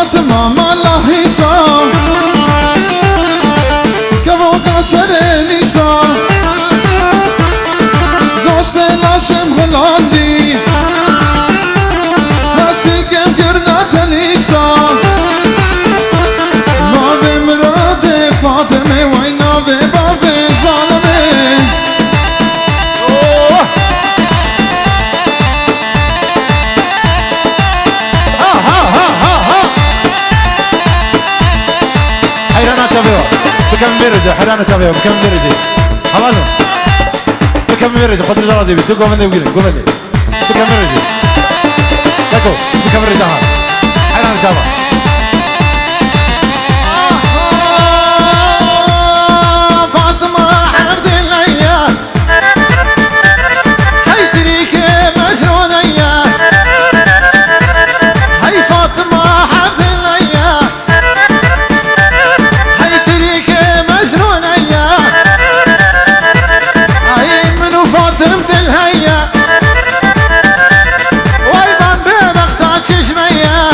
فاطمه مالا حساب كفوق سر نسا گوشت لاشم هلاندی هستی کم گرنات نیسا ناوه مراد فاطمه وای ناوه بابه ظالمه حيرانا تابعوا بكم بيرزة حيرانا تابعوا بكم بيرزة حمالهم بكم بيرزة خد رجال زي بيتو قوم اللي قوم اللي بكم بيرزة لكو بكم بيرزة هاد حيرانا تابع فاطمة حمد الليا هاي تريك مجنونية هاي فاطمة حمد الليا هاي تريك مجنونية هاي منو فاطمة الهيا واي بان بمقطع ششمية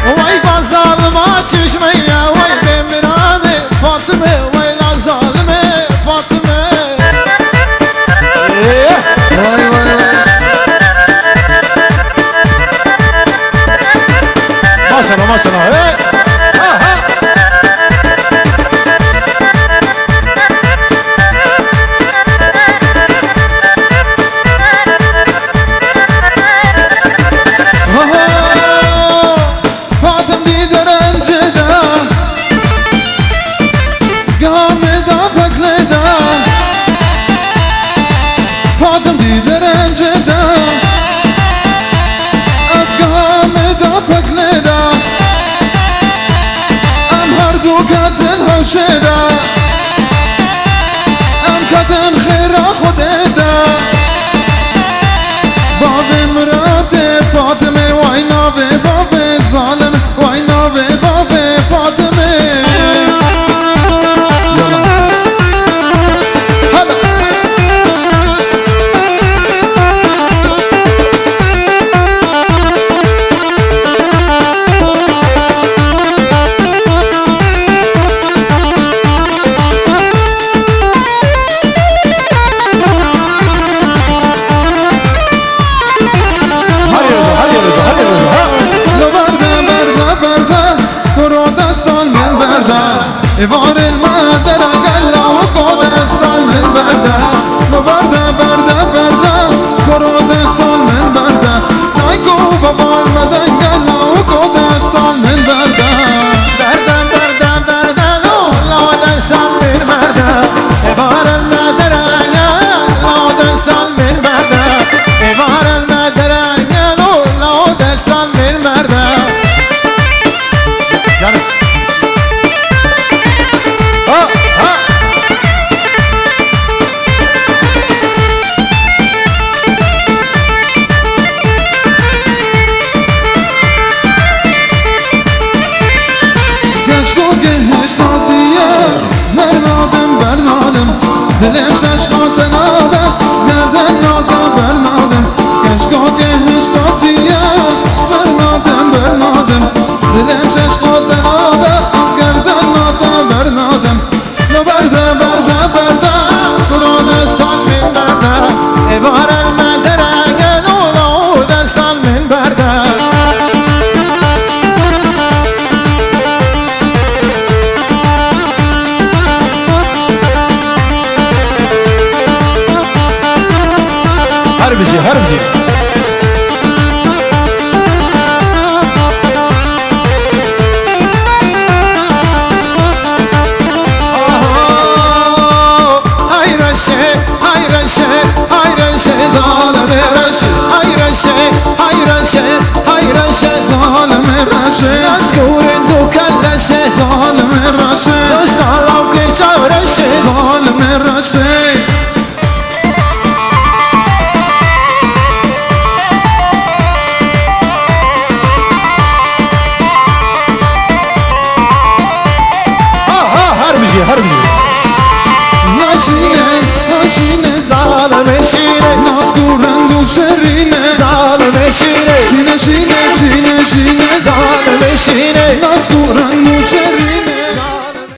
واي بان ظالمات ششمية واي بمراني فاطمة واي لا ظالمة فاطمة واي واي ما شاء الله ما شاء الله فاطم دي درنجدا قامدا فقلدا فاطم دي درنجدا قامدا فقلدا ام هردو كاتن هوشدا ام كاتن خير خددا بابي مراد فاطمه واي ناوي بابي ظالم واي ناوي بابي فاطمه يلا هلا إفار المادرة قلا وقود الصال من بردة بردة بردة بردة كرود الصال من بردة نايكو بابا المدن قلا وقود الصال من بردة بردة بردة بردة لود الصال من بردة إفار المادرة قلا لود الصال من بردة إفار المادرة قلا لود الصال من بردة دلم ششقات نابه زردن نادم برنادم کشکا که هشتازیه برنادم برنادم دلم ششقات نابه زردن نادم برنادم لو برده برده برده قرآن سال من برده عبار المدره گلو لود سال من برده هربجي هربجي هاي رشة هاي رشة هاي رشة ظالم رشة هاي رشة هاي رشة هاي رشة ظالم رشة مذكور اندو كلشة ظالم رشة ظالم كيشا رشة ظالم رشة هربجي ناشينه ناشينه ظالم شينه ناس كورندو شرينه ظالم شينه شينه شينه شينه بشینه زان بشینه ناز کورن و شری